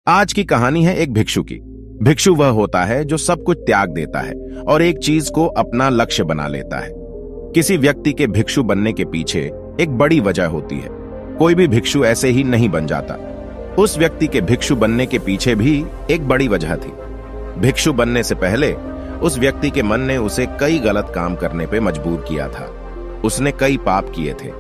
आज की कहानी है एक भिक्षु की। भिक्षु वह होता है जो सब कुछ त्याग देता है और एक चीज को अपना लक्ष्य बना लेता है। किसी व्यक्ति के भिक्षु बनने के पीछे एक बड़ी वजह होती है। कोई भी भिक्षु ऐसे ही नहीं बन जाता। उस व्यक्ति के भिक्षु बनने के पीछे भी एक बड़ी वजह थी। भिक्षु बनने से पहले उस व्यक्ति के मन ने उसे कई गलत काम करने पे मजबूर किया था। उसने कई पाप किए थे।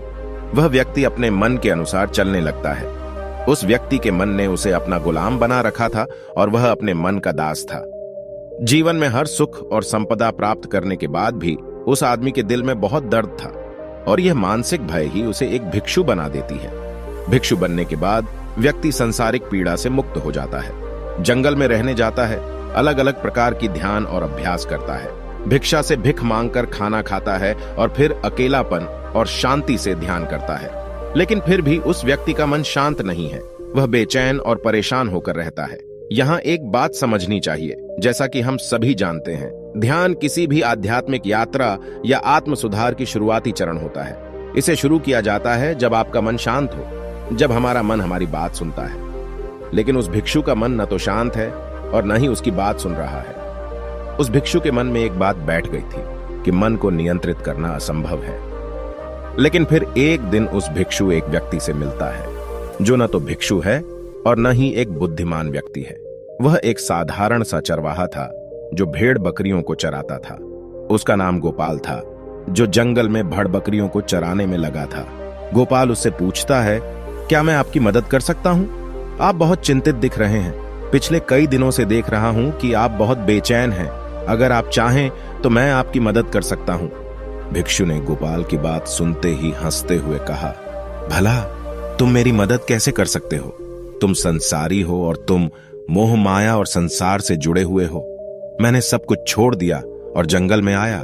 वह व्यक्ति अपने मन के अनुसार चलने लगता है। उस व्यक्ति के मन ने उसे अपना गुलाम बना रखा था और वह अपने मन का दास था। जीवन में हर सुख और संपदा प्राप्त करने के बाद भी उस आदमी के दिल में बहुत दर्द था और यह मानसिक भय ही उसे एक भिक्षु बना देती है। भिक्षु बनने के बाद व्यक्ति सांसारिक पीड़ा से मुक्त हो जाता है, जंगल में रहने जाता है, अलग अलग प्रकार की ध्यान और अभ्यास करता है, भिक्षा से भिख मांगकर खाना खाता है और फिर अकेलापन और शांति से ध्यान करता है। लेकिन फिर भी उस व्यक्ति का मन शांत नहीं है। वह बेचैन और परेशान होकर रहता है। यहाँ एक बात समझनी चाहिए, जैसा कि हम सभी जानते हैं, ध्यान किसी भी आध्यात्मिक यात्रा या आत्म सुधार की शुरुआती चरण होता है। इसे शुरू किया जाता है जब आपका मन शांत हो, जब हमारा मन हमारी बात सुनता है। लेकिन उस भिक्षु का मन न तो शांत है और न ही उसकी बात सुन रहा है। उस भिक्षु के मन में एक बात बैठ गई थी कि मन को नियंत्रित करना असंभव है। लेकिन फिर एक दिन उस भिक्षु एक व्यक्ति से मिलता है जो न तो भिक्षु है और न ही एक बुद्धिमान व्यक्ति है। वह एक साधारण सा चरवाहा था जो भेड़ बकरियों को चराता था। उसका नाम गोपाल था, जो जंगल में भेड़ बकरियों को चराने में लगा था। गोपाल उससे पूछता है, क्या मैं आपकी मदद कर सकता हूं? आप बहुत चिंतित दिख रहे हैं। पिछले कई दिनों से देख रहा हूं कि आप बहुत बेचैन हैं। अगर आप चाहें तो मैं आपकी मदद कर सकता हूं। भिक्षु ने गोपाल की बात सुनते ही हंसते हुए कहा, भला तुम मेरी मदद कैसे कर सकते हो? तुम संसारी हो और तुम मोह माया और संसार से जुड़े हुए हो। मैंने सब कुछ छोड़ दिया और जंगल में आया,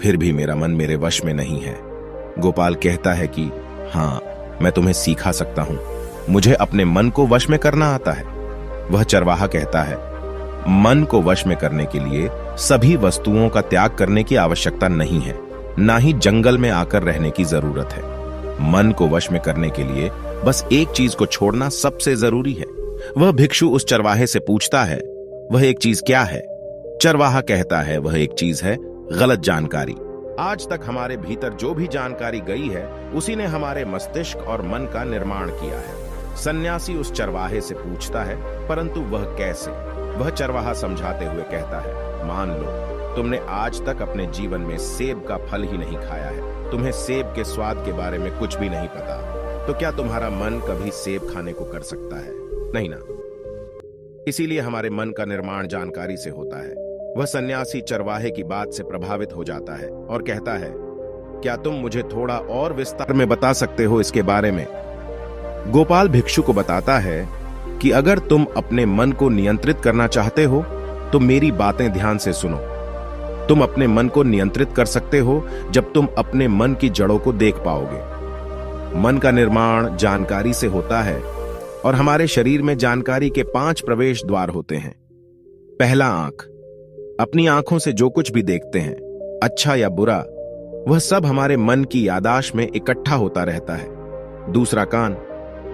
फिर भी मेरा मन मेरे वश में नहीं है। गोपाल कहता है कि हाँ, मैं तुम्हें सिखा सकता हूं। मुझे अपने मन को वश में करना आता है। वह चरवाहा कहता है, मन को वश में करने के लिए सभी वस्तुओं का त्याग करने की आवश्यकता नहीं है, ना ही जंगल में आकर रहने की जरूरत है। मन को वश में करने के लिए बस एक चीज को छोड़ना सबसे जरूरी है। वह भिक्षु उस चरवाहे से पूछता है, वह एक चीज क्या है? चरवाहा कहता है, वह एक चीज है गलत जानकारी। आज तक हमारे भीतर जो भी जानकारी गई है उसी ने हमारे मस्तिष्क और मन का निर्माण किया है। सन्यासी उस चरवाहे से पूछता है, परंतु वह कैसे? वह चरवाहा समझाते हुए कहता है, मान लो तुमने आज तक अपने जीवन में सेब का फल ही नहीं खाया है, तुम्हें सेब के स्वाद के बारे में कुछ भी नहीं पता, तो क्या तुम्हारा मन कभी सेब खाने को कर सकता है? नहीं ना। इसीलिए हमारे मन का निर्माण जानकारी से होता है। वह सन्यासी चरवाहे की बात से प्रभावित हो जाता है और कहता है, क्या तुम मुझे थोड़ा और विस्तार में बता सकते हो इसके बारे में? गोपाल भिक्षु को बताता है कि अगर तुम अपने मन को नियंत्रित करना चाहते हो तो मेरी बातें ध्यान से सुनो। तुम अपने मन को नियंत्रित कर सकते हो जब तुम अपने मन की जड़ों को देख पाओगे। मन का निर्माण जानकारी से होता है और हमारे शरीर में जानकारी के 5 प्रवेश द्वार होते हैं। पहला, आंख। अपनी आंखों से जो कुछ भी देखते हैं, अच्छा या बुरा, वह सब हमारे मन की यादाश्त में इकट्ठा होता रहता है। दूसरा, कान।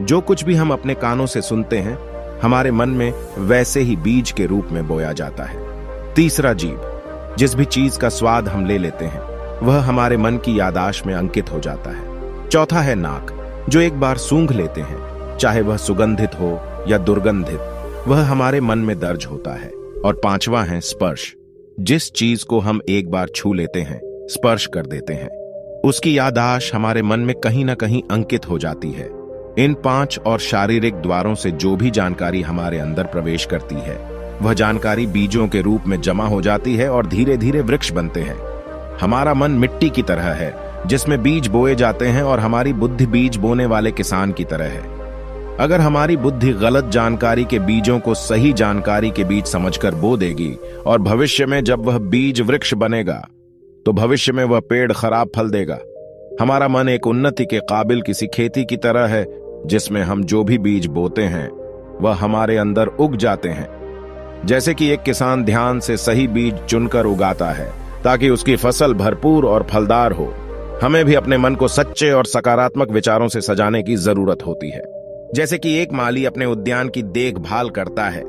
जो कुछ भी हम अपने कानों से सुनते हैं हमारे मन में वैसे ही बीज के रूप में बोया जाता है। तीसरा, जीभ। जिस भी चीज का स्वाद हम ले लेते हैं वह हमारे मन की यादाश्त में अंकित हो जाता है। चौथा है नाक। जो एक बार सूंघ लेते हैं, चाहे वह सुगंधित हो या दुर्गंधित, वह हमारे मन में दर्ज होता है। और पांचवा है स्पर्श। जिस चीज को हम एक बार छू लेते हैं, स्पर्श कर देते हैं, उसकी यादाश्त हमारे मन में कहीं ना कहीं अंकित हो जाती है। इन 5 और शारीरिक द्वारों से जो भी जानकारी हमारे अंदर प्रवेश करती है वह जानकारी बीजों के रूप में जमा हो जाती है और धीरे धीरे वृक्ष बनते हैं। हमारा मन मिट्टी की तरह है जिसमें बीज बोए जाते हैं और हमारी बुद्धि बीज बोने वाले किसान की तरह है। अगर हमारी बुद्धि गलत जानकारी के बीजों को सही जानकारी के बीज समझकर बो देगी और भविष्य में जब वह बीज वृक्ष बनेगा तो भविष्य में वह पेड़ खराब फल देगा। हमारा मन एक उन्नति के काबिल किसी खेती की तरह है जिसमें हम जो भी बीज बोते हैं वह हमारे अंदर उग जाते हैं। जैसे कि एक किसान ध्यान से सही बीज चुनकर उगाता है ताकि उसकी फसल भरपूर और फलदार हो, हमें भी अपने मन को सच्चे और सकारात्मक विचारों से सजाने की जरूरत होती है। जैसे कि एक माली अपने उद्यान की देखभाल करता है,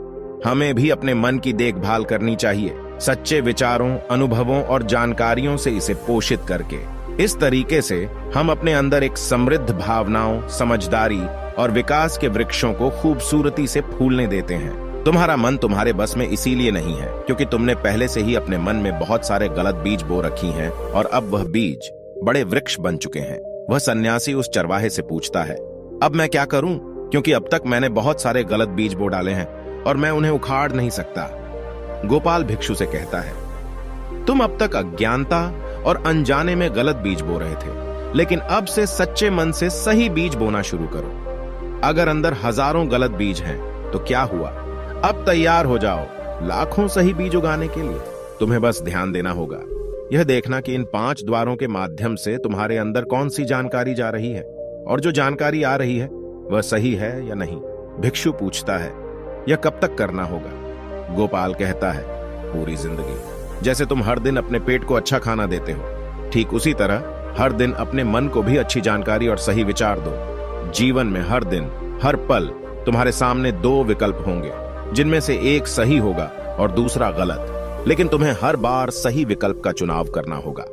हमें भी अपने मन की देखभाल करनी चाहिए, सच्चे विचारों, अनुभवों और जानकारियों से इसे पोषित करके। इस तरीके से हम अपने अंदर एक समृद्ध भावनाओं, समझदारी और विकास के वृक्षों को खूबसूरती से फूलने देते हैं। तुम्हारा मन तुम्हारे बस में इसीलिए नहीं है क्योंकि तुमने पहले से ही अपने मन में बहुत सारे गलत बीज बो रखी हैं और अब वह बीज बड़े वृक्ष बन चुके हैं। वह सन्यासी उस चरवाहे से पूछता है, अब मैं क्या करूं? क्योंकि अब तक मैंने बहुत सारे गलत बीज बो डाले हैं और मैं उन्हें उखाड़ नहीं सकता। गोपाल भिक्षु से कहता है, तुम अब तक अज्ञानता और अनजाने में गलत बीज बो रहे थे, लेकिन अब से सच्चे मन से सही बीज बोना शुरू करो। अगर अंदर हजारों गलत बीज हैं तो क्या हुआ, अब तैयार हो जाओ लाखों सही बीज उगाने के लिए। तुम्हें बस ध्यान देना होगा, यह देखना कि इन 5 द्वारों के माध्यम से तुम्हारे अंदर कौन सी जानकारी जा रही है और जो जानकारी आ रही है वह सही है या नहीं। भिक्षु पूछता है, यह कब तक करना होगा? गोपाल कहता है, पूरी जिंदगी। जैसे तुम हर दिन अपने पेट को अच्छा खाना देते हो, ठीक उसी तरह हर दिन अपने मन को भी अच्छी जानकारी और सही विचार दो। जीवन में हर दिन, हर पल तुम्हारे सामने 2 विकल्प होंगे, जिनमें से एक सही होगा और दूसरा गलत, लेकिन तुम्हें हर बार सही विकल्प का चुनाव करना होगा।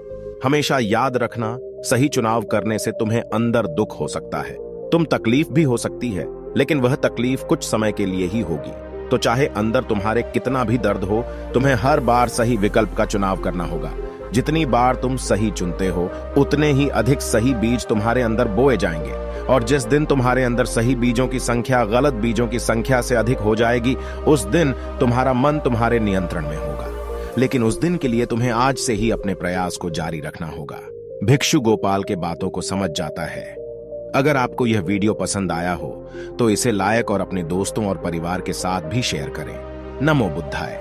हमेशा याद रखना, सही चुनाव करने से तुम्हें अंदर दुख हो सकता है, तुम तकलीफ भी हो सकती है, लेकिन वह तकलीफ कुछ समय के लिए ही होगी। तो चाहे अंदर तुम्हारे कितना भी दर्द हो, तुम्हें हर बार सही विकल्प का चुनाव करना होगा। जितनी बार तुम सही चुनते हो, उतने ही अधिक सही बीज तुम्हारे अंदर बोए जाएंगे, और जिस दिन तुम्हारे अंदर सही बीजों की संख्या गलत बीजों की संख्या से अधिक हो जाएगी, उस दिन तुम्हारा मन तुम्हारे नियंत्रण में होगा। लेकिन उस दिन के लिए तुम्हें आज से ही अपने प्रयास को जारी रखना होगा। भिक्षु गोपाल के बातों को समझ जाता है। अगर आपको यह वीडियो पसंद आया हो तो इसे लाइक और अपने दोस्तों और परिवार के साथ भी शेयर करें। नमो बुद्धाय।